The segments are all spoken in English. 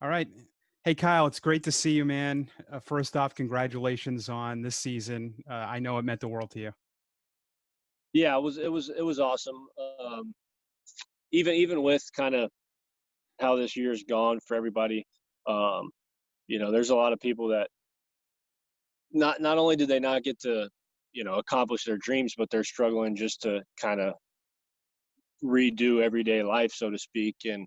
All right. Hey, Kyle, it's great to see you, man. First off, congratulations on this season. I know it meant the world to you. Yeah, it was awesome. Even with kind of how this year's gone for everybody, um, there's a lot of people that not only did they not get to, accomplish their dreams, but they're struggling just to kind of redo everyday life, so to speak, and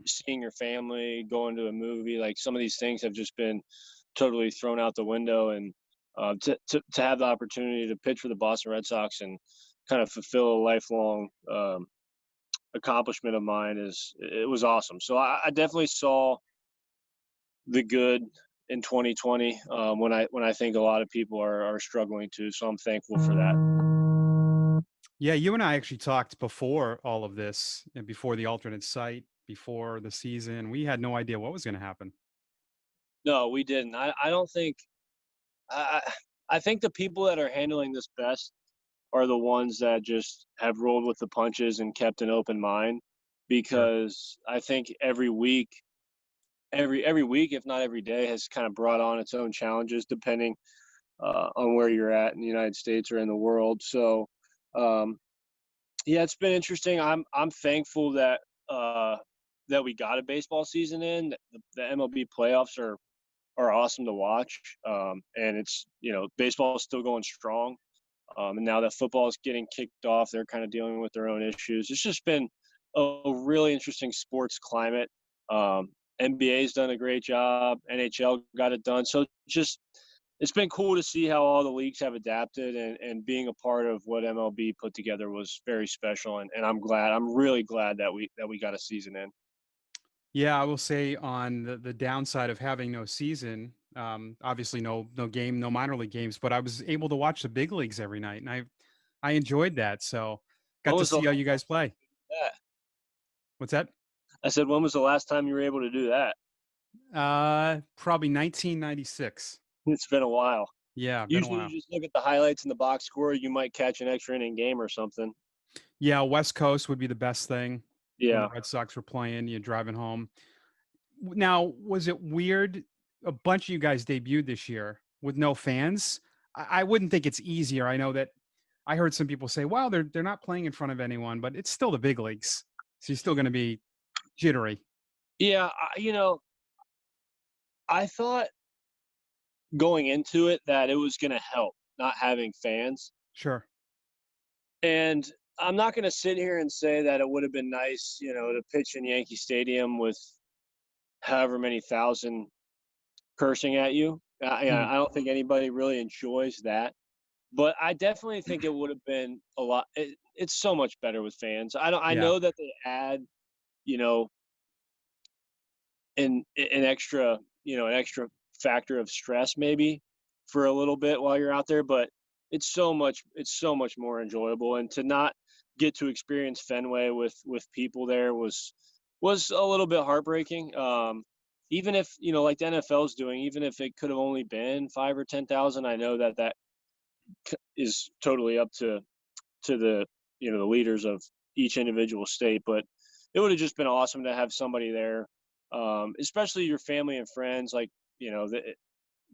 seeing your family, going to a movie, like some of these things have just been totally thrown out the window. And to have the opportunity to pitch for the Boston Red Sox and kind of fulfill a lifelong accomplishment of mine it was awesome. So I definitely saw the good in 2020 when I think a lot of people are struggling to. So I'm thankful for that. Yeah, you and I actually talked before all of this and before the alternate site, before the season. We had no idea what was going to happen. No, we didn't. I don't think I I think the people that are handling this best are the ones that just have rolled with the punches and kept an open mind, Sure. because I think every week, if not every day, has kind of brought on its own challenges depending on where you're at in the United States or in the world. So, um, yeah, it's been interesting. I'm thankful that we got a baseball season in. The MLB playoffs are awesome to watch, and it's baseball is still going strong. And now that football is getting kicked off, they're kind of dealing with their own issues. It's just been a really interesting sports climate. NBA's done a great job. NHL got it done. So just it's been cool to see how all the leagues have adapted, and being a part of what MLB put together was very special. And I'm really glad that we got a season in. Yeah, I will say on the downside of having no season, obviously no game, no minor league games, but I was able to watch the big leagues every night, and I enjoyed that. So When got to was the see how last you time guys play. you did that? What's that? I said, when was the last time you were able to do that? Probably 1996. It's been a while. Yeah, been a Usually you while. just look at the highlights in the box score, you might catch an extra inning game or something. Yeah, West Coast would be the best thing when the Yeah. Red Sox were playing, you're driving home. Now, was it weird? A bunch of you guys debuted this year with no fans. I wouldn't think it's easier. I know that I heard some people say, "Wow, they're not playing in front of anyone," but it's still the big leagues, so you're still going to be jittery. Yeah, I thought going into it that it was gonna help not having fans, Sure. and I'm not gonna sit here and say that it would have been nice, to pitch in Yankee Stadium with however many thousand cursing at you. Yeah, Mhm. I don't think anybody really enjoys that, but I definitely think it would have been a lot. It's so much better with fans. I Yeah. know that they add, you know, an extra factor of stress maybe for a little bit while you're out there, but it's so much more enjoyable. And to not get to experience Fenway with people there was a little bit heartbreaking. Even if, like the NFL's doing, even if it could have only been 5 or 10,000, I know that is totally up to the leaders of each individual state. But it would have just been awesome to have somebody there, especially your family and friends. Like,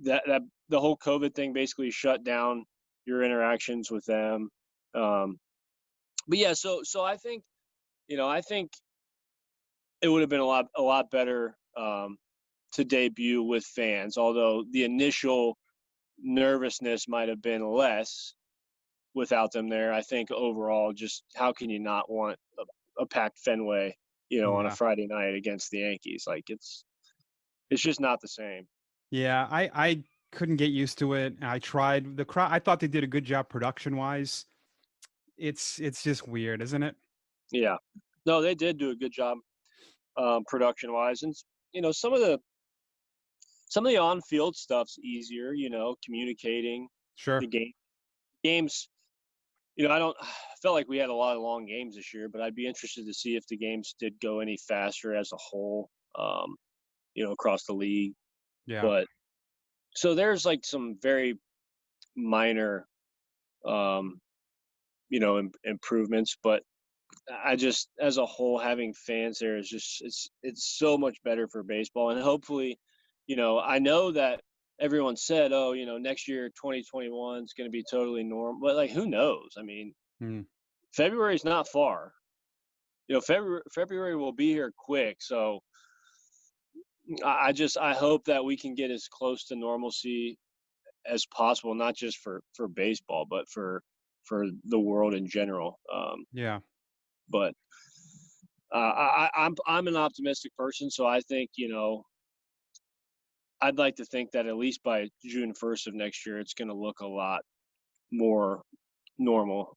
that the whole COVID thing basically shut down your interactions with them. Um, but yeah, so I think it would have been a lot better, to debut with fans. Although the initial nervousness might have been less without them there. I think overall, just how can you not want a packed Fenway, on a Yeah. Friday night against the Yankees? Like it's just not the same. Yeah. I couldn't get used to it. I tried the crowd. I thought they did a good job production wise. It's just weird, isn't it? Yeah, no, they did do a good job, production wise, and you know some of the some of the on field stuff's easier. Communicating the Sure. games. I don't I felt like we had a lot of long games this year, but I'd be interested to see if the games did go any faster as a whole, across the league. Yeah. But so there's like some very minor, um, improvements, but I just, as a whole, having fans there is just, it's so much better for baseball, and hopefully, I know that everyone said, oh, next year 2021 is going to be totally normal, but like, who knows? I mean, Mm. February's not far. February will be here quick, so I hope that we can get as close to normalcy as possible, not just for baseball, but for the world in general. Yeah. But I'm an optimistic person, so I think I'd like to think that at least by June 1st of next year, it's going to look a lot more normal.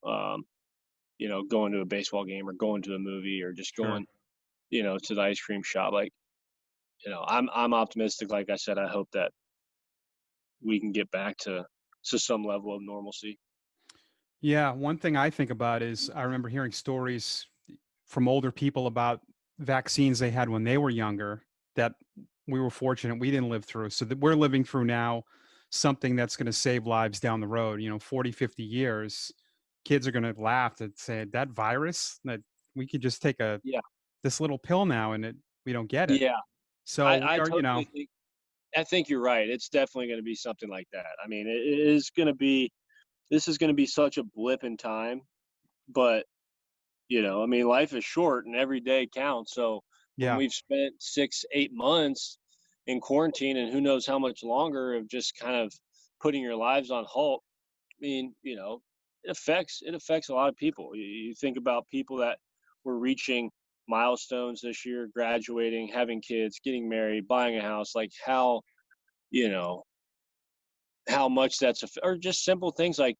Going to a baseball game or going to a movie or just Sure. going, to the ice cream shop. Like, I'm optimistic. Like I said, I hope that we can get back to some level of normalcy. Yeah, one thing I think about is I remember hearing stories from older people about vaccines they had when they were younger that we were fortunate we didn't live through. So that we're living through now something that's going to save lives down the road, 40, 50 years. Kids are going to laugh and say that virus that we could just take Yeah, this little pill now and we don't get it. yeah. So I we I are, totally think I think you're right. It's definitely going to be something like that. I mean, it is going to be. This is going to be such a blip in time, but I mean, life is short and every day counts. So when yeah, we've spent 6, 8 months in quarantine and who knows how much longer of just kind of putting your lives on halt, I mean, it affects a lot of people. You think about people that were reaching milestones this year, graduating, having kids, getting married, buying a house, like you know, how much or just simple things like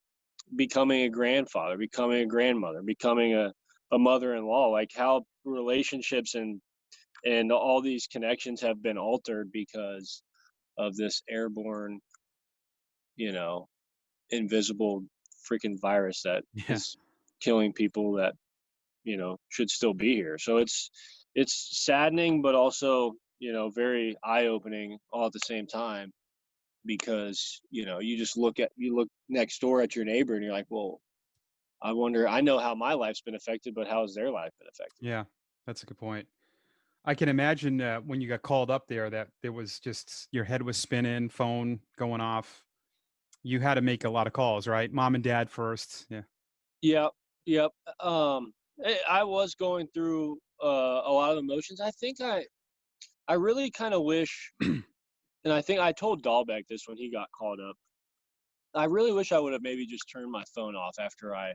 becoming a grandfather, becoming a grandmother, becoming a mother-in-law, like how relationships and all these connections have been altered because of this airborne, you know, invisible freaking virus that yeah, is killing people that, should still be here. So it's saddening but also, very eye-opening all at the same time because, you look next door at your neighbor and you're like, well, I know how my life's been affected, but how has their life been affected? yeah. That's a good point. I can imagine when you got called up there that there was just your head was spinning, phone going off. You had to make a lot of calls, right? Mom and dad first. Yeah. Yep, yep. I was going through a lot of emotions. I really kind of wish, and I think I told Dahlbeck this when he got called up. I really wish I would have maybe just turned my phone off after I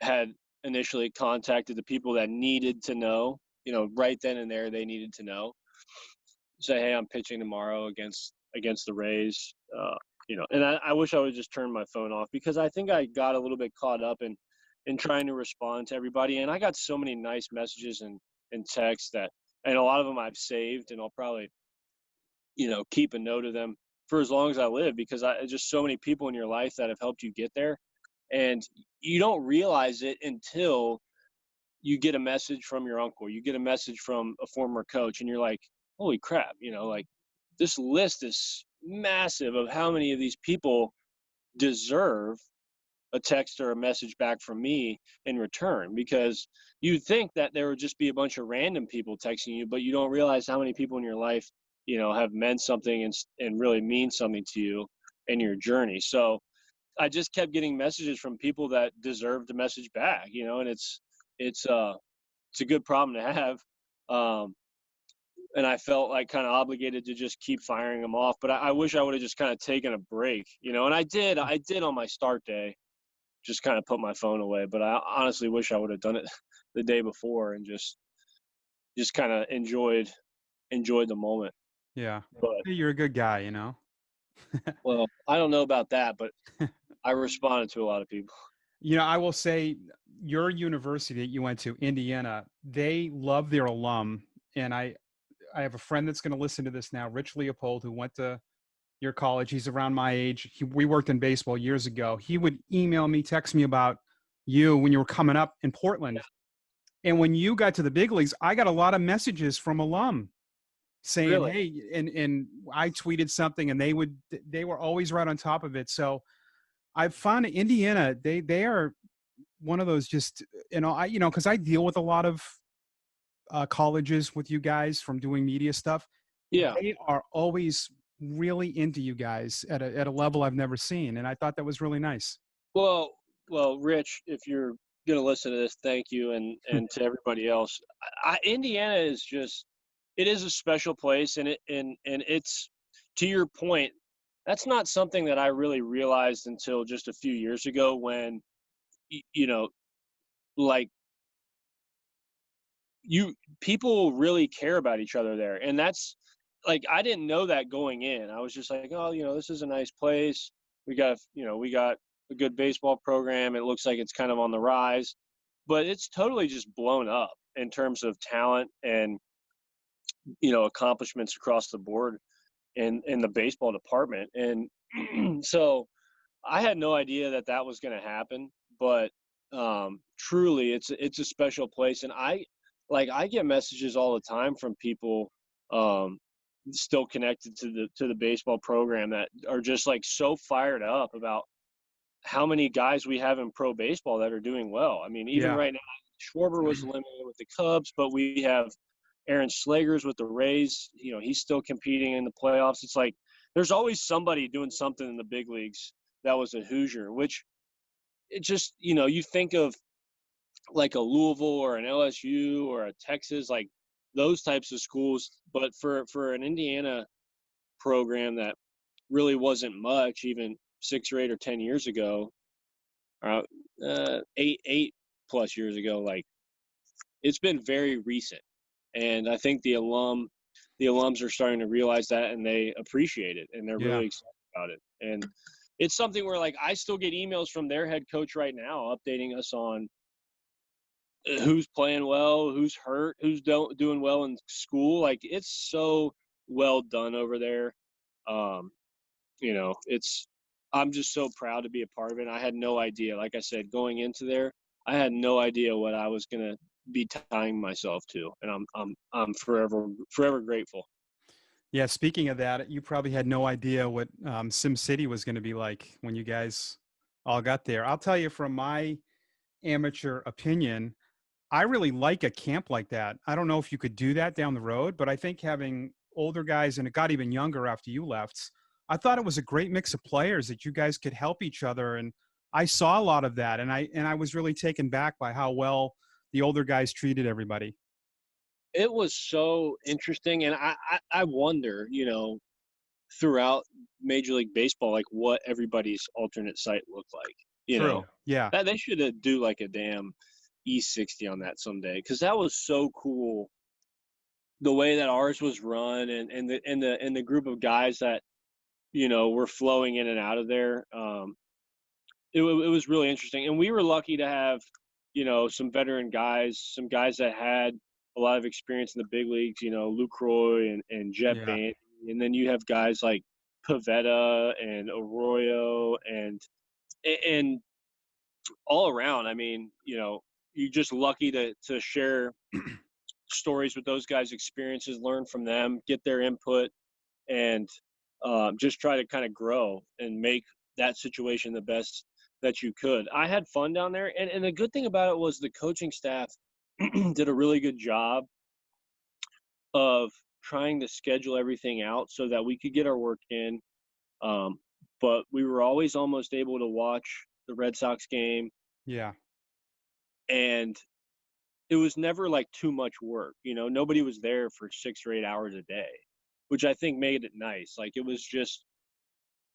had initially contacted the people that needed to know. Right then and there, they needed to know. Say, hey, I'm pitching tomorrow against the Rays. And I wish I would just turn my phone off because I think I got a little bit caught up in trying to respond to everybody, and I got so many nice messages and texts and a lot of them I've saved, and I'll probably keep a note of them for as long as I live because just so many people in your life that have helped you get there, and you don't realize it until you get a message from your uncle, you get a message from a former coach, and you're like, holy crap, like this list is massive of how many of these people deserve a text or a message back from me in return because you'd think that there would just be a bunch of random people texting you, but you don't realize how many people in your life, have meant something and really mean something to you in your journey. So I just kept getting messages from people that deserved the message back, and it's a good problem to have. Um, and I felt like kind of obligated to just keep firing them off. But I wish I would have just kind of taken a break, and I did. I did on my start day, just kind of put my phone away. But I honestly wish I would have done it the day before and just kind of enjoyed the moment. Yeah. But Hey, you're a good guy, you know? well, I don't know about that, but I responded to a lot of people. I will say your university that you went to, Indiana, they love their alum. And I have a friend that's going to listen to this now, Rich Leopold, who went to your college. He's around my age. We worked in baseball years ago. He would email me, text me about you when you were coming up in Portland. And when you got to the big leagues, I got a lot of messages from alum saying, Really? "Hey," and I tweeted something, and they were always right on top of it. So I've found Indiana, one of those just, because I deal with a lot of colleges with you guys from doing media stuff. Yeah. They are always really into you guys at a level I've never seen, and I thought that was really nice. Well, well, Rich, if you're gonna listen to this, thank you, and to everybody else. Indiana is just, it is a special place, and it's, to your point. That's not something that I really realized until just a few years ago when, you know, like, you people really care about each other there, and that's, like, I didn't know that going in. I was just like, oh, this is a nice place. We got a good baseball program. It looks like it's kind of on the rise, but it's totally just blown up in terms of talent and, accomplishments across the board in the baseball department. And so I had no idea that that was going to happen, but truly, it's a special place, and I get messages all the time from people, um, still connected to the baseball program, that are just like so fired up about how many guys we have in pro baseball that are doing well. I mean, even Yeah, right now, Schwarber was eliminated with the Cubs, but we have Aaron Slegers with the Rays. He's still competing in the playoffs. It's like there's always somebody doing something in the big leagues that was a Hoosier, which, it just, you think of like a Louisville or an LSU or a Texas, like those types of schools. But for an Indiana program that really wasn't much even 6 or 8 or 10 years ago, uh, 8+ years ago, like, it's been very recent. And I think the alums are starting to realize that, and they appreciate it, and they're yeah. really excited about it. And it's something where, like, I still get emails from their head coach right now updating us on who's playing well, who's hurt, who's doing well in school. Like, it's so well done over there. Um, it's, I'm just so proud to be a part of it. I had no idea. Like I said, going into there, I had no idea what I was gonna be tying myself to, and I'm forever grateful. Yeah, speaking of that, you probably had no idea what SimCity was going to be like when you guys all got there. I'll tell you from my amateur opinion, I really like a camp like that. I don't know if you could do that down the road, but I think having older guys, and it got even younger after you left, I thought it was a great mix of players that you guys could help each other. And I saw a lot of that, and I was really taken back by how well the older guys treated everybody. It was so interesting, and I wonder, throughout Major League Baseball, like, what everybody's alternate site looked like. You know, True. Yeah. that they should have do like a damn E60 on that someday, because that was so cool, the way that ours was run, and the group of guys that, were flowing in and out of there. It was really interesting, and we were lucky to have, some veteran guys, some guys that had a lot of experience in the big leagues. Luke Roy and Jet Yeah. Bandy, and then you have guys like Pavetta and Arroyo, and all around. I mean, you're just lucky to share stories with those guys' experiences, learn from them, get their input, and just try to kind of grow and make that situation the best that you could. I had fun down there, and the good thing about it was the coaching staff did a really good job of trying to schedule everything out so that we could get our work in. Um, but we were always almost able to watch the Red Sox game, Yeah. and it was never like too much work. Nobody was there for 6 or 8 hours a day, which I think made it nice. Like, it was just,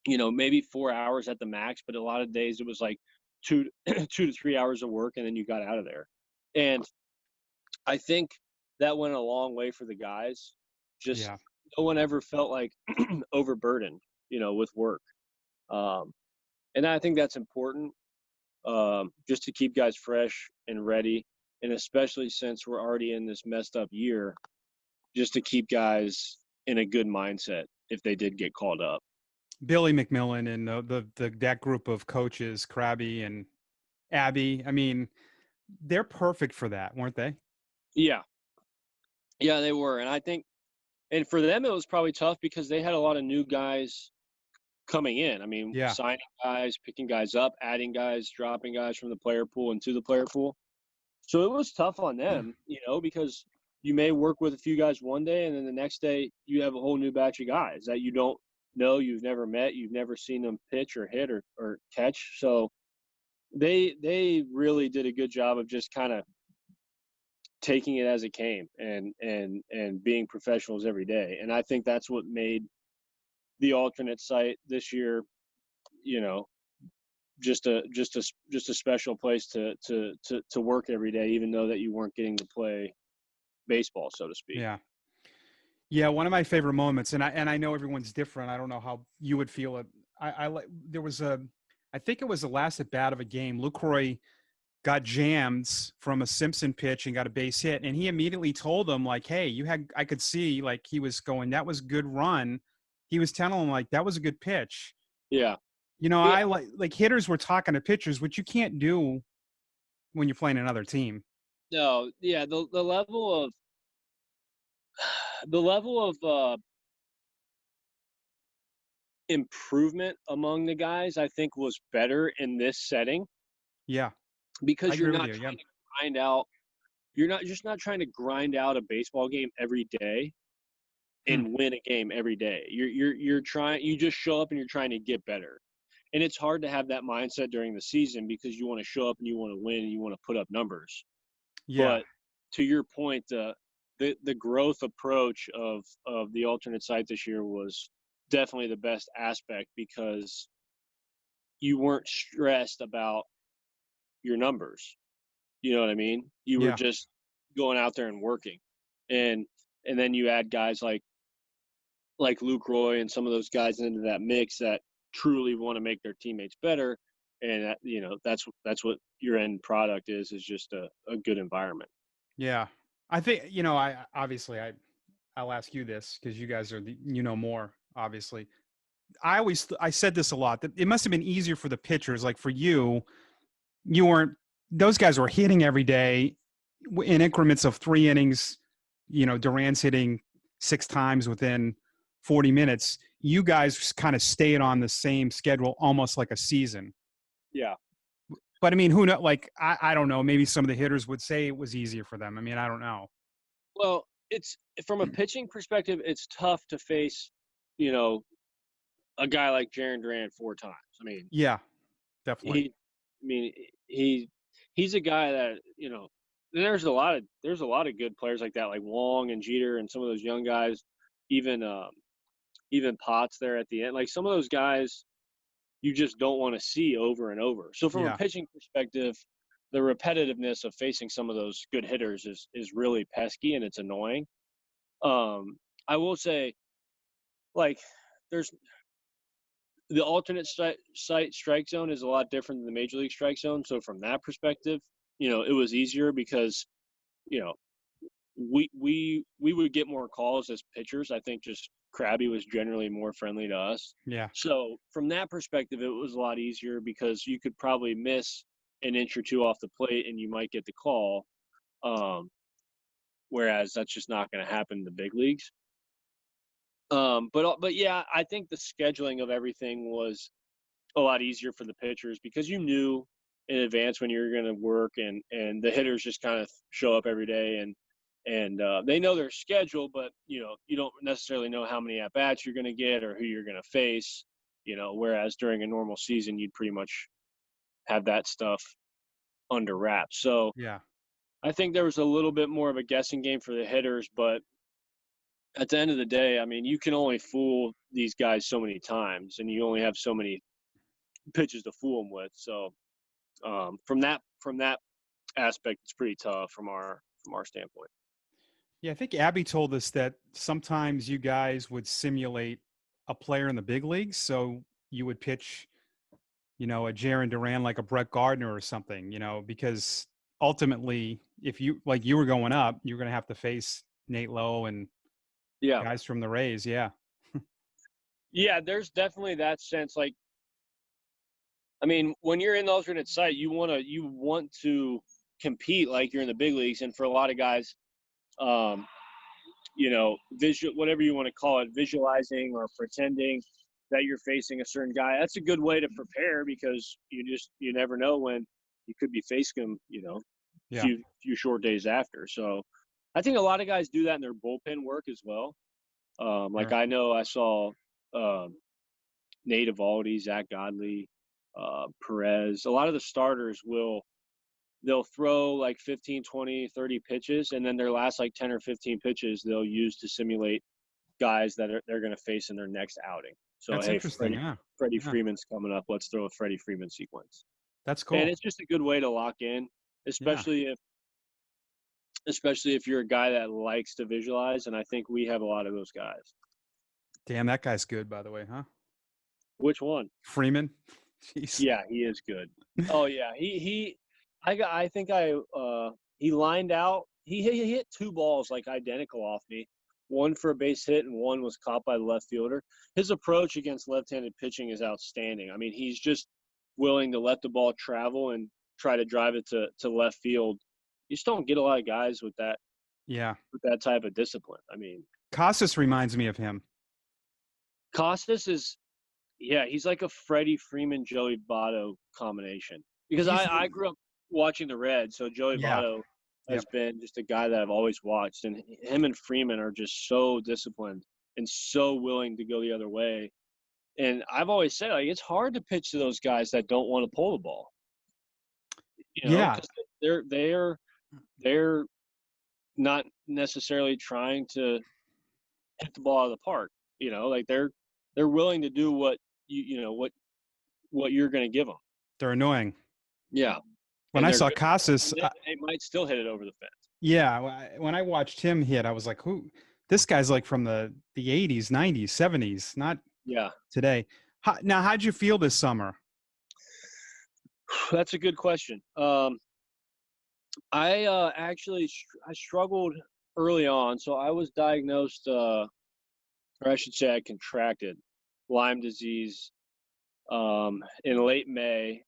maybe 4 hours at the max, but a lot of days it was like two, 2 to 3 hours of work, and then you got out of there. And I think that went a long way for the guys. Just, Yeah. no one ever felt like overburdened, with work. Um, and I think that's important, just to keep guys fresh and ready. And especially since we're already in this messed up year, just to keep guys in a good mindset if they did get called up. Billy McMillan and the that group of coaches, Krabby and Abby. I mean, they're perfect for that, weren't they? Yeah. Yeah, they were. And I think, and for them, it was probably tough because they had a lot of new guys coming in. I mean, Yeah. signing guys, picking guys up, adding guys, dropping guys from the player pool into the player pool. So it was tough on them, because you may work with a few guys one day, and then the next day you have a whole new batch of guys that you don't know, you've never met, you've never seen them pitch or hit or catch. So they really did a good job of just kind of taking it as it came and being professionals every day. And I think that's what made the alternate site this year, you know, just a special place to work every day, even though that you weren't getting to play baseball, so to speak. Yeah. Yeah, one of my favorite moments, and I know everyone's different. I don't know how you would feel it. I like there was I think it was the last at bat of a game. Lucroy got jammed from a Simpson pitch and got a base hit, and he immediately told him like, "Hey, you had." I could see like he was going, "That was a good run." He was telling him like, "That was a good pitch." Yeah. Yeah. I like hitters were talking to pitchers, which you can't do when you're playing another team. No. Yeah. The level of improvement among the guys, I think, was better in this setting Yeah, I because agree with you. Yeah, grind out. You're not trying to grind out a baseball game every day hmm. and win a game every day. You're trying. You just show up and you're trying to get better. And it's hard to have that mindset during the season because you want to show up and you want to win and you want to put up numbers. Yeah, But to your point, the growth approach of the alternate site this year was definitely the best aspect because you weren't stressed about your numbers. You know what I mean? You were yeah, just going out there and working, and and then you add guys like Luke Roy and some of those guys into that mix that truly want to make their teammates better, and that's what your end product is just a good environment. yeah. I think I obviously I'll ask you this because you guys are more obviously. I said this a lot that it must have been easier for the pitchers. Like for you, you weren't. Those guys were hitting every day in increments of 3 innings. Duran's hitting 6 times within 40 minutes. You guys kind of stayed on the same schedule, almost like a season. Yeah. But I mean, who know? Like I don't know. Maybe some of the hitters would say it was easier for them. I mean, I don't know. Well, it's from a pitching perspective, it's tough to face, you know, a guy like Jaron Duran 4 times. I mean, Yeah, definitely. he, I mean, he, he's a guy that there's a lot of good players like that, like Wong and Jeter and some of those young guys, even even Potts there at the end. Like some of those guys, you just don't want to see over and over. So from a Yeah, pitching perspective, the repetitiveness of facing some of those good hitters is really pesky and it's annoying. I will say, like, there's the alternate site strike zone is a lot different than the major league strike zone. So from that perspective, it was easier because you know we would get more calls as pitchers. I think just Krabby was generally more friendly to us. yeah, So from that perspective, it was a lot easier because you could probably miss an inch or two off the plate and you might get the call. Um, Whereas that's just not going to happen in the big leagues. But yeah, I think the scheduling of everything was a lot easier for the pitchers because you knew in advance when you're going to work, and the hitters just kind of show up every day and they know their schedule, but you don't necessarily know how many at bats you're going to get or who you're going to face. Whereas during a normal season, you'd pretty much have that stuff under wraps. So yeah. I think there was a little bit more of a guessing game for the hitters, but at the end of the day, I mean, you can only fool these guys so many times, and you only have so many pitches to fool them with. So from that aspect, it's pretty tough from our standpoint. Yeah, I think Abby told us that sometimes you guys would simulate a player in the big leagues. So you would pitch, a Jaron Duran like a Brett Gardner or something, because ultimately, if you like you were going up, you're going to have to face Nate Lowe and Yeah, guys from the Rays. Yeah. yeah. There's definitely that sense. Like, I mean, when you're in the alternate site, you want to compete like you're in the big leagues, and for a lot of guys, visual whatever you want to call it, visualizing or pretending that you're facing a certain guy. That's a good way to prepare because you never know when you could be facing him, Yeah. few short days after. So I think a lot of guys do that in their bullpen work as well. Like Sure. I know I saw um, Nate Eovaldi, Zach Godley, Perez. A lot of the starters they'll throw like 15, 20, 30 pitches, and then their last like 10 or 15 pitches they'll use to simulate guys that they're going to face in their next outing. So That's hey, interesting. Yeah. Freddie Yeah. Freeman's coming up. Let's throw a Freddie Freeman sequence, That's and cool. it's just a good way to lock in, Yeah. especially if you're a guy that likes to visualize. And I think we have a lot of those guys. Damn, that guy's good, by the way, huh? Which one? Freeman. Jeez. Yeah, he is good. Oh yeah, I think he lined out. He hit two balls like identical off me. One for a base hit and one was caught by the left fielder. His approach against left-handed pitching is outstanding. I mean, he's just willing to let the ball travel and try to drive it to left field. You just don't get a lot of guys Yeah. with that type of discipline. I mean, Casas reminds me of him. Costas is yeah, he's like a Freddie Freeman, Joey Votto combination. Because He's I grew up watching the Reds, so Joey yeah. Votto has Yep. been just a guy that I've always watched, and him and Freeman are just so disciplined and so willing to go the other way. And I've always said, like, it's hard to pitch to those guys that don't want to pull the ball, Yeah. because they're not necessarily trying to hit the ball out of the park. Like they're willing to do what what you're going to give them. They're annoying. Yeah, When and I they're saw good. Casas, They might still hit it over the fence. yeah, when I watched him hit, I was like, "Who? This guy's like from the '80s, '90s, '70s, not Yeah, today." Now, how'd you feel this summer? that's a good question. I actually I struggled early on, so I was diagnosed, or I should say, I contracted Lyme disease in late May.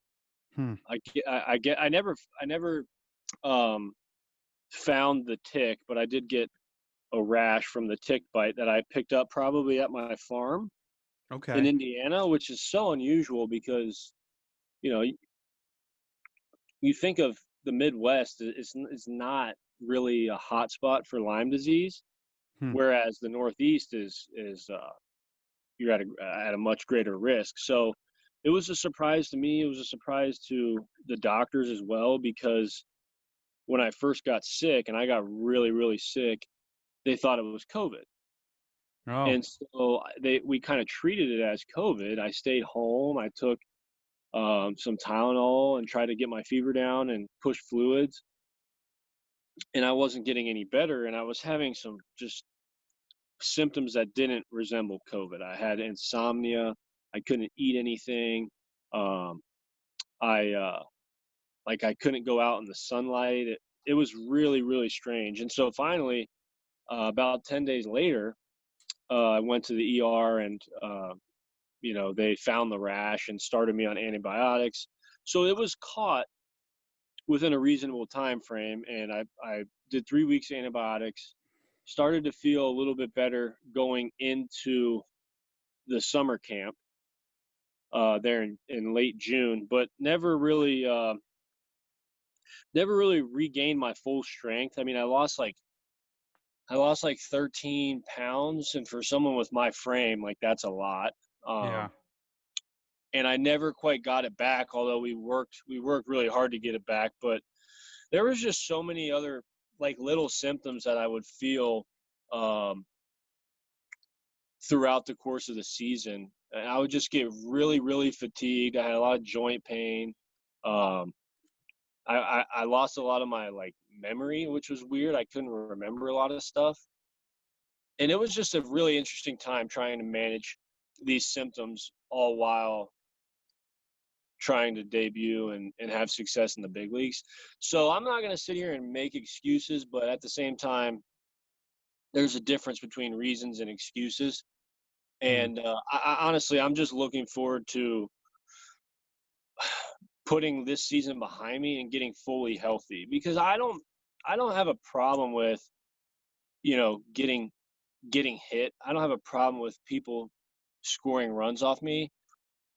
Hmm. I never um, found the tick, but I did get a rash from the tick bite that I picked up probably at my farm in Okay. Indiana, which is so unusual because you know you think of the Midwest is not really a hot spot for Lyme disease, Hmm. whereas the Northeast is you're at a much greater risk. So it was a surprise to me. It was a surprise to the doctors as well because when I first got sick and I got really really sick, they thought it was COVID. Oh, And so we kind of treated it as COVID. I stayed home. I took some Tylenol and tried to get my fever down and push fluids. And I wasn't getting any better. And I was having some just symptoms that didn't resemble COVID. I had insomnia. I couldn't eat anything. Um, I like I couldn't go out in the sunlight. It was really really strange. And so finally, about 10 days later, I went to the ER and they found the rash and started me on antibiotics. So it was caught within a reasonable time frame, and I did 3 weeks of antibiotics. Started to feel a little bit better going into the summer camp there in late June, but never really regained my full strength. I mean, I lost like 13 pounds, and for someone with my frame, like that's a lot. yeah. And I never quite got it back, although we worked really hard to get it back. But there was just so many other like little symptoms that I would feel um, throughout the course of the season. And I would just get really, really fatigued. I had a lot of joint pain. Um, I lost a lot of my like memory, which was weird. I couldn't remember a lot of stuff. And it was just a really interesting time trying to manage these symptoms all while trying to debut and have success in the big leagues. So I'm not going to sit here and make excuses, but at the same time, there's a difference between reasons and excuses. Hmm. And honestly, I'm just looking forward to putting this season behind me and getting fully healthy because I don't have a problem with, getting hit. I don't have a problem with people scoring runs off me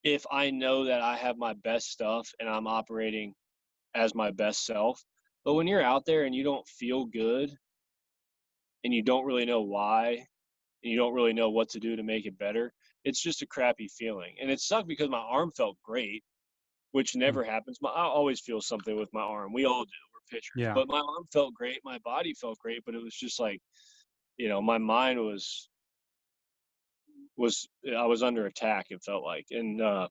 if I know that I have my best stuff and I'm operating as my best self. But when you're out there and you don't feel good and you don't really know why and you don't really know what to do to make it better, it's just a crappy feeling. And it sucked because my arm felt great, which Mm. never happens. I always feel something with my arm. We all do. We're pitchers. Yeah. But my arm felt great. My body felt great. But it was just like, my mind was I was under attack. It felt like, and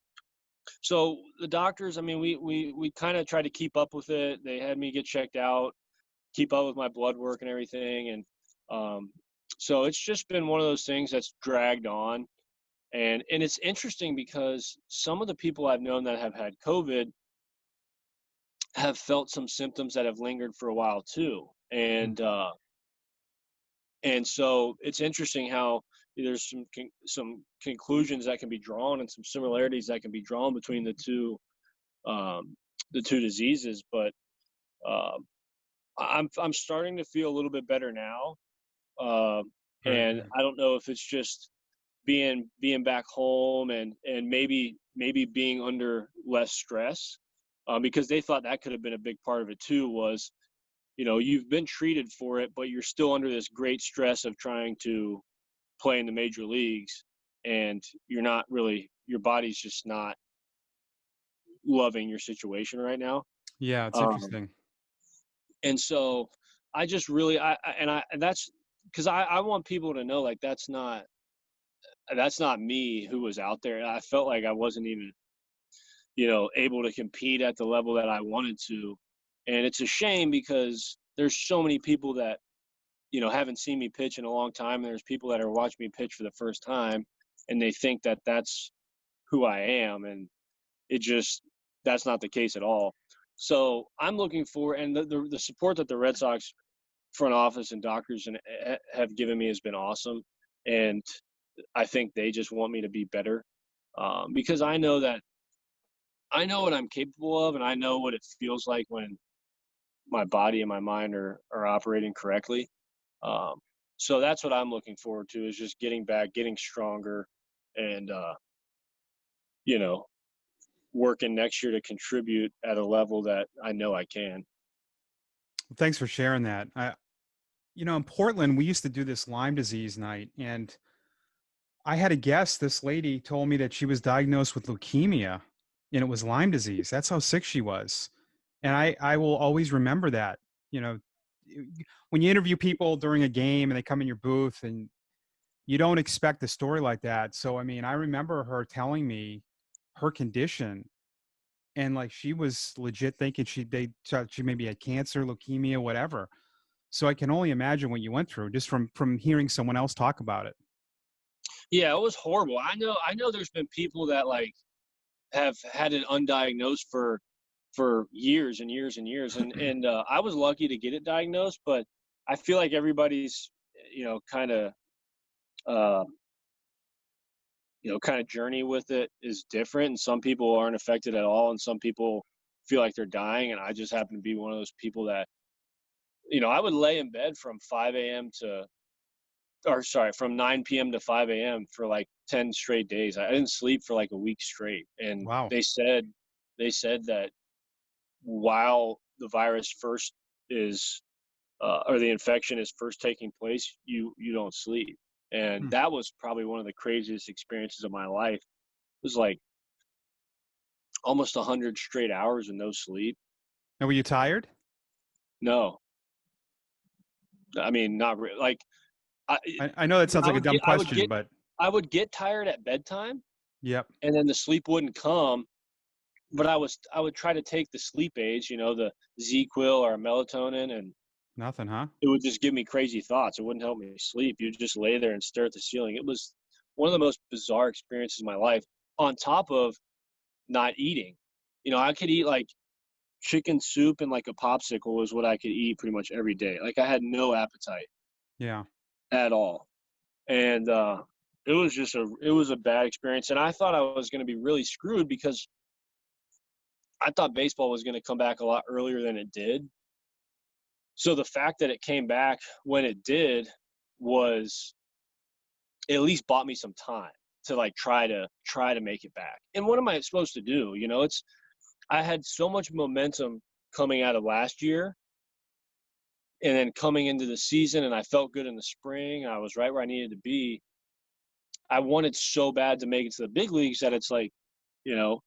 so the doctors. I mean, we kind of tried to keep up with it. They had me get checked out, keep up with my blood work and everything, and um, so it's just been one of those things that's dragged on. And it's interesting because some of the people I've known that have had COVID have felt some symptoms that have lingered for a while too. Mm. And so it's interesting how there's some conclusions that can be drawn and some similarities that can be drawn between um, the two diseases. But um, I'm starting to feel a little bit better now, um, Very and good. I don't know if it's just being back home and maybe being under less stress, because they thought that could have been a big part of it too. Was you've been treated for it, but you're still under this great stress of trying to play in the major leagues, and your body's just not loving your situation right now. Yeah, it's Um, interesting. and so I just really and that's because I want people to know, like, that's not me who was out there. I felt like I wasn't even able to compete at the level that I wanted to, and it's a shame because there's so many people that haven't seen me pitch in a long time. And there's people that are watching me pitch for the first time, and they think that that's who I am, and it just that's not the case at all. So I'm looking for, and the support that the Red Sox front office and doctors have given me has been awesome, and I think they just want me to be better, because I know what I'm capable of, and I know what it feels like when my body and my mind are operating correctly. Um, so that's what I'm looking forward to, is just getting back, getting stronger, and you know, working next year to contribute at a level that I know I can. Well, thanks for sharing that. In Portland, we used to do this Lyme disease night, and I had a guest. This lady told me that she was diagnosed with leukemia, and it was Lyme disease. That's how sick she was. And I will always remember that. You know, when you interview people during a game and they come in your booth and you don't expect a story like that. So, I mean, I remember her telling me her condition, and like she was legit thinking they thought she maybe had cancer, leukemia, whatever. So I can only imagine what you went through just from hearing someone else talk about it. Yeah, it was horrible. I know there's been people that, like, have had it undiagnosed for years and years and years, and I was lucky to get it diagnosed, but I feel like everybody's kind of uh, journey with it is different, and some people aren't affected at all, and some people feel like they're dying, and I just happen to be one of those people that I would lay in bed from 5 a.m. to or sorry, from 9 p.m. to 5 a.m. for like 10 straight days. I didn't sleep for like a week straight. And Wow. they said that while the virus first is or the infection is first taking place, you don't sleep. And Hmm. that was probably one of the craziest experiences of my life. It was like almost 100 straight hours with no sleep. And were you tired? No, I mean, not really. Like, I, I know that sounds I like a would dumb get, I would question, get, but I would get tired at bedtime, yep, and then the sleep wouldn't come. But I would try to take the sleep aids, the Z-Quil or melatonin, and nothing, huh? it would just give me crazy thoughts. It wouldn't help me sleep. You just lay there and stare at the ceiling. It was one of the most bizarre experiences of my life. On top of not eating, I could eat like chicken soup and like a popsicle was what I could eat pretty much every day. Like, I had no appetite Yeah. at all, and it was a bad experience. And I thought I was going to be really screwed because I thought baseball was going to come back a lot earlier than it did. So the fact that it came back when it did was at least bought me some time. to like try to make it back. And what am I supposed to do? You know, I had so much momentum coming out of last year and then coming into the season, and I felt good in the spring. I was right where I needed to be. I wanted so bad to make it to the big leagues that it's like, you know,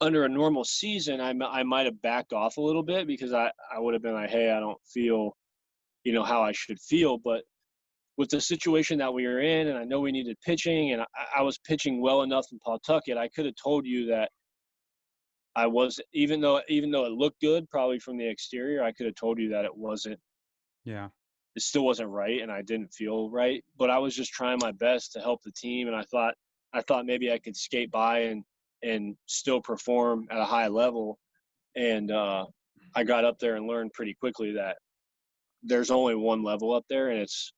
under a normal season, I might have backed off a little bit because I would have been like, hey, I don't feel, you know, how I should feel. But with the situation that we were in, and I know we needed pitching, and I was pitching well enough in Pawtucket, I could have told you that I was, even though it looked good probably from the exterior, I could have told you that Yeah. it still wasn't right, and I didn't feel right. But I was just trying my best to help the team, and I thought maybe I could skate by and still perform at a high level. And I got up there and learned pretty quickly that there's only one level up there, and it's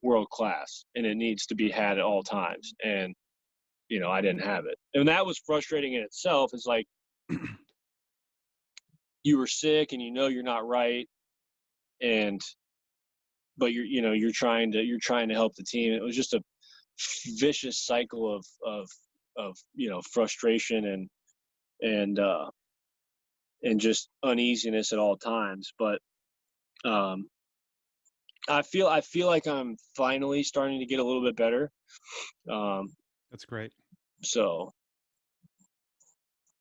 world class, and it needs to be had at all times. And you know, I didn't have it, and that was frustrating in itself. It's like you were sick, and you know you're not right, and but you're trying to help the team. It was just a vicious cycle of you know, frustration and uh and just uneasiness at all times. But I feel like I'm finally starting to get a little bit better. um That's great. so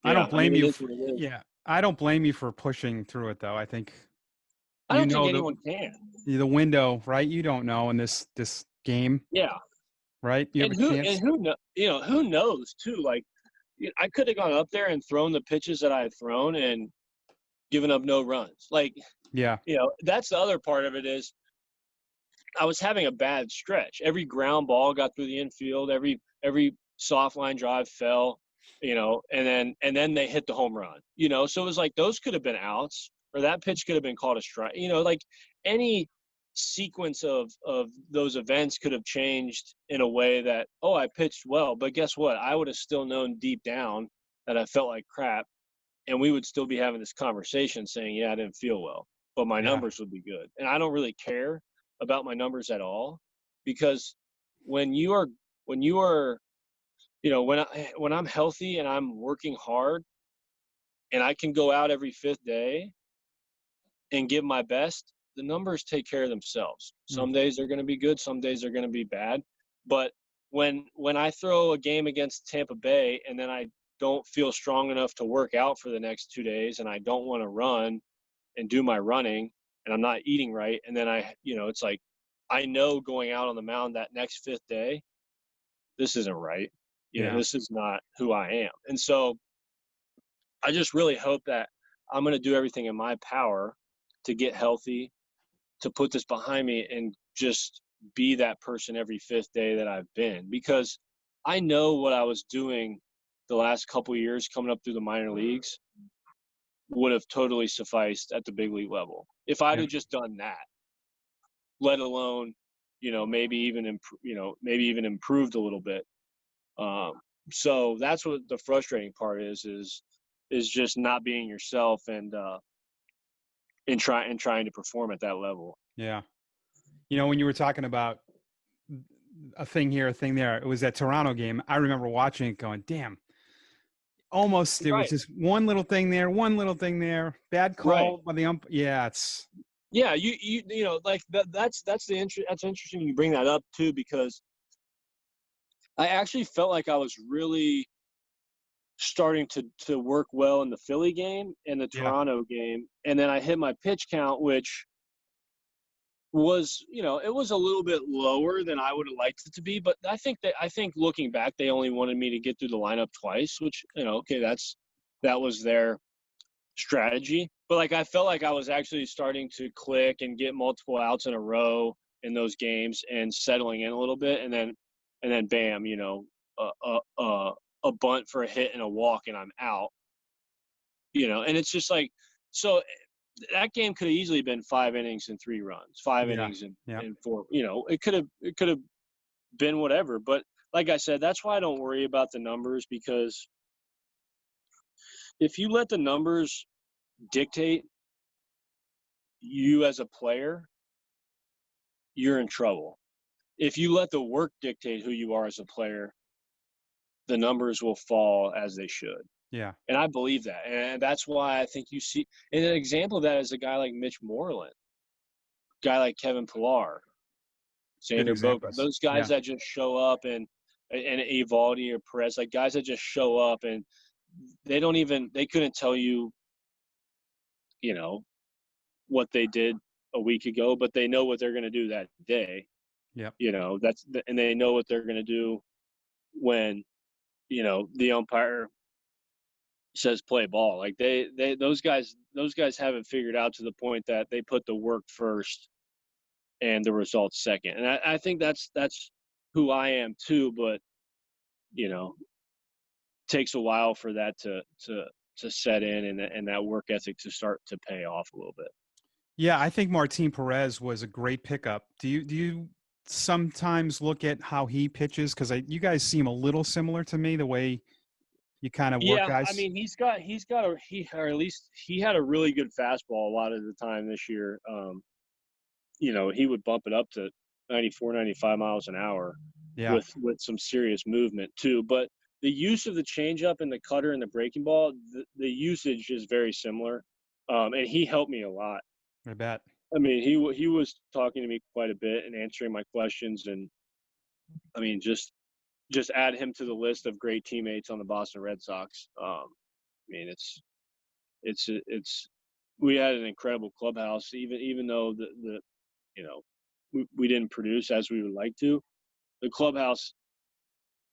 I yeah, don't I mean, blame it you is for, what it is. yeah, I don't blame you for pushing through it though. I think I you don't think know anyone can. the window, right? You don't know in this game, Yeah. right? You have And a chance. who knows too, like, I could have gone up there and thrown the pitches that I had thrown and given up no runs. Like, Yeah. you know, that's the other part of it is I was having a bad stretch. Every ground ball got through the infield. Every soft line drive fell, you know, and then they hit the home run. You know, so it was like those could have been outs, or that pitch could have been called a strike. You know, like any sequence of those events could have changed in a way that, oh, I pitched well, but guess what? I would have still known deep down that I felt like crap, and we would still be having this conversation saying, yeah, I didn't feel well, but my Yeah. numbers would be good. And I don't really care about my numbers at all, because when you are when you are you know, when I'm healthy and I'm working hard and I can go out every fifth day and give my best, the numbers take care of themselves. Mm. Some days they're going to be good, some days they're going to be bad. But when I throw a game against Tampa Bay and then I don't feel strong enough to work out for the next 2 days, and I don't want to run and do my running, and I'm not eating right, and then it's like, I know going out on the mound that next fifth day, this isn't right. You know, Yeah. this is not who I am. And so I just really hope that I'm going to do everything in my power to get healthy, to put this behind me, and just be that person every fifth day that I've been, because I know what I was doing the last couple of years coming up through the minor leagues would have totally sufficed at the big league level if I'd Yeah. have just done that, let alone, maybe even improved a little bit. Um, so that's what the frustrating part is just not being yourself, and trying to perform at that level. Yeah. You know, when you were talking about a thing here, a thing there, it was that Toronto game. I remember watching it going, damn, almost there was Right, just one little thing there, one little thing there, bad right. call by the ump. Yeah, it's Yeah, like that's interesting you bring that up too, because I actually felt like I was really starting to work well in the Philly game and the yeah, Toronto game, and then I hit my pitch count, which was, it was a little bit lower than I would have liked it to be. But I think looking back, they only wanted me to get through the lineup twice, which, okay, that was their strategy. But like, I felt like I was actually starting to click and get multiple outs in a row in those games and settling in a little bit, and then bam, a a a, a bunt for a hit and a walk, and I'm out. And it's just like, so that game could have easily been 5 innings and 3 runs, five yeah, innings and, yeah, and four. It could have been whatever. But like I said, that's why I don't worry about the numbers, because if you let the numbers dictate you as a player, you're in trouble. if you let the work dictate who you are as a player, the numbers will fall as they should. Yeah. And I believe that. And that's why I think you see, and an example of that is a guy like Mitch Moreland, guy like Kevin Pillar, Good Xander Bogaerts, examples. those guys Yeah. that just show up and Evaldi or Perez, like guys that just show up and they couldn't tell you, you know, what they did a week ago, but they know what they're going to do that day. Yep. And they know what they're going to do when, the umpire says play ball. Like those guys have it figured out to the point that they put the work first and the results second. And I think that's who I am too, but you know, takes a while for that to set in and that work ethic to start to pay off a little bit. Yeah, I think Martin Perez was a great pickup. Do you sometimes look at how he pitches? Because you guys seem a little similar to me, the way you kind of work Yeah, I guys. mean or at least he had a really good fastball a lot of the time this year. He would bump it up to 94, 95 miles an hour Yeah, with some serious movement too. But the use of the changeup and the cutter and the breaking ball, the usage is very similar. And he helped me a lot. I bet. I mean, he was talking to me quite a bit and answering my questions, and I mean, just add him to the list of great teammates on the Boston Red Sox. I mean, it's we had an incredible clubhouse, even though the you know we didn't produce as we would like to. The clubhouse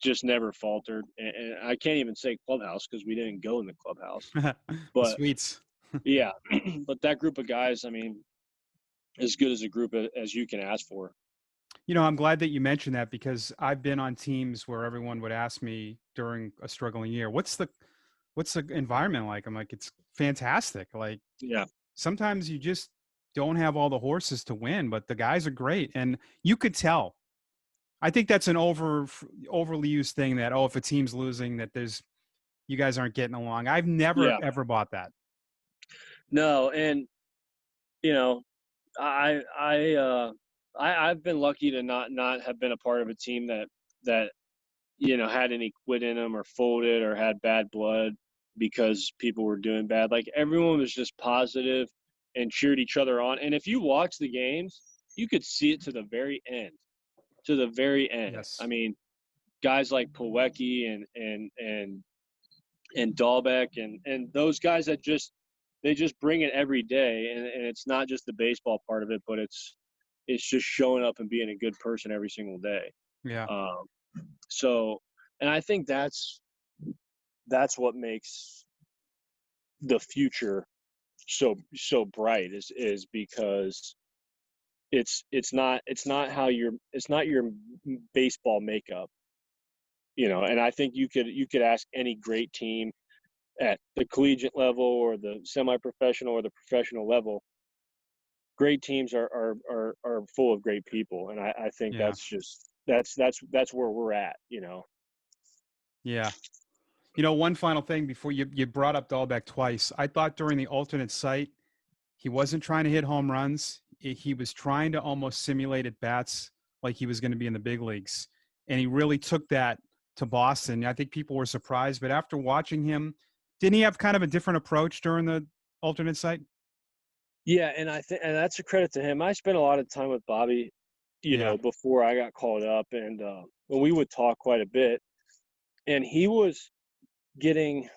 just never faltered, and I can't even say clubhouse because we didn't go in the clubhouse. The But sweets. yeah, but that group of guys, I mean, as good as a group as you can ask for. I'm glad that you mentioned that because I've been on teams where everyone would ask me during a struggling year, what's the environment like? I'm like, it's fantastic. Like Yeah, sometimes you just don't have all the horses to win, but the guys are great. And you could tell. I think that's an overly used thing that, oh, if a team's losing, that you guys aren't getting along. I've never yeah, ever bought that. no, and you know, I I uh I've been lucky to not have been a part of a team that had any quit in them or folded or had bad blood because people were doing bad. Like everyone was just positive and cheered each other on. And if you watch the games, you could see it to the very end. To the very end. I Yes. mean, guys like Pawecki and Dahlbeck and those guys that they just bring it every day, and it's not just the baseball part of it, but it's just showing up and being a good person every single day. Yeah. Um, so, and I think that's what makes the future so bright is because it's not your baseball makeup, and I think you could ask any great team at the collegiate level or the semi-professional or the professional level. Great teams are full of great people, and I think Yeah. that's where we're at. Yeah. One final thing before you brought up Dahlbeck twice. I thought during the alternate site, he wasn't trying to hit home runs. He was trying to almost simulate at bats like he was going to be in the big leagues. And he really took that to Boston. I think people were surprised, but after watching him, didn't he have kind of a different approach during the alternate site? Yeah, and I think and that's a credit to him. I spent a lot of time with Bobby, Yeah. before I got called up, and when we would talk quite a bit, and he was getting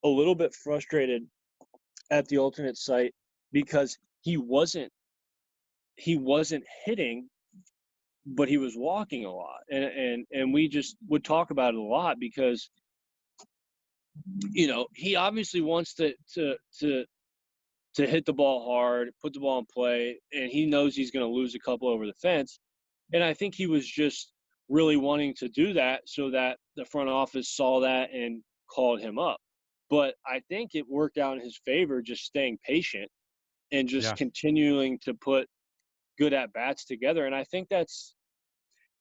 a little bit frustrated at the alternate site because he wasn't hitting, but he was walking a lot, and we just would talk about it a lot because he obviously wants to hit the ball hard, put the ball in play, and he knows he's going to lose a couple over the fence. And I think he was just really wanting to do that so that the front office saw that and called him up. But I think it worked out in his favor just staying patient and just Yeah. continuing to put good at bats together. And I think that's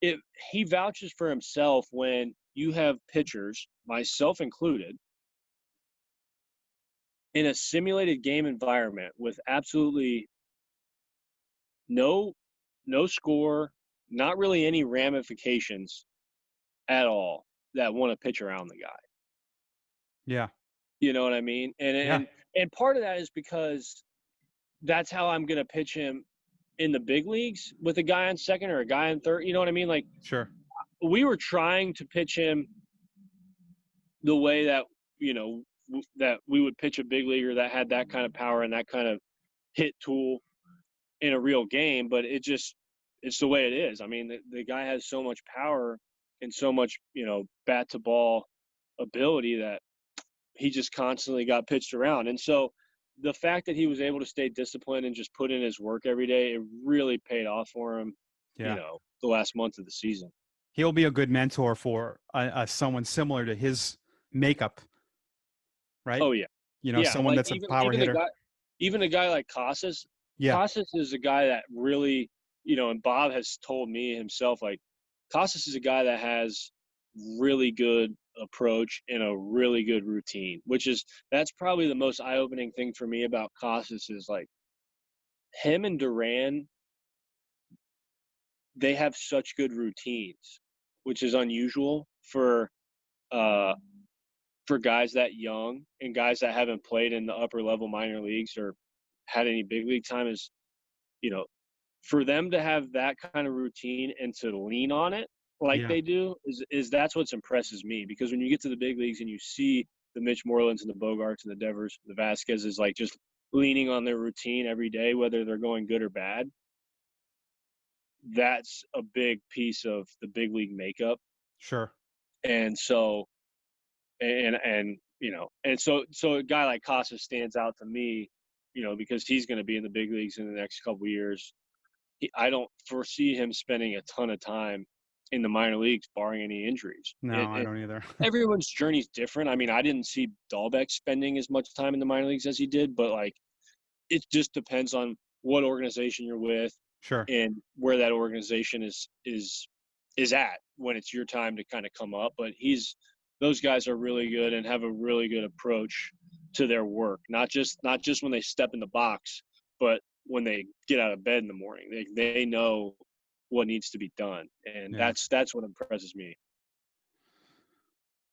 it. He vouches for himself when you have pitchers, myself included, in a simulated game environment with absolutely no no score, not really any ramifications at all that want to pitch around the guy. Yeah. You know what I mean? And Yeah. and part of that is because that's how I'm gonna pitch him in the big leagues with a guy on second or a guy on third. You know what I mean? Like Sure. we were trying to pitch him the way that that we would pitch a big leaguer that had that kind of power and that kind of hit tool in a real game, but it's the way it is. I mean, the guy has so much power and so much, bat to ball ability that he just constantly got pitched around. And so the fact that he was able to stay disciplined and just put in his work every day, it really paid off for him, Yeah. the last month of the season. He'll be a good mentor for someone similar to his makeup, right? Oh yeah. Yeah, Someone like that's a power hitter. even a guy like Casas. Yeah. Casas is a guy that really, and Bob has told me himself, like Casas is a guy that has really good approach and a really good routine, that's probably the most eye-opening thing for me about Casas is like him and Duran, they have such good routines, which is unusual uh for guys that young and guys that haven't played in the upper level minor leagues or had any big league time is, you know, for them to have that kind of routine and to lean on it like Yeah. they do is that's what impresses me, because when you get to the big leagues and you see the Mitch Morelands and the Bogarts and the Devers, the Vasquez is like just leaning on their routine every day, whether they're going good or bad. That's a big piece of the big league makeup. Sure. And so so a guy like Casas stands out to me, because he's going to be in the big leagues in the next couple of years. I don't foresee him spending a ton of time in the minor leagues, barring any injuries. No, I don't either. Everyone's journey is different. I mean, I didn't see Dahlbeck spending as much time in the minor leagues as he did, but like, it just depends on what organization you're with Sure. and where that organization is at when it's your time to kind of come up. But those guys are really good and have a really good approach to their work. Not just when they step in the box, but when they get out of bed in the morning. They know what needs to be done, and Yeah. that's what impresses me.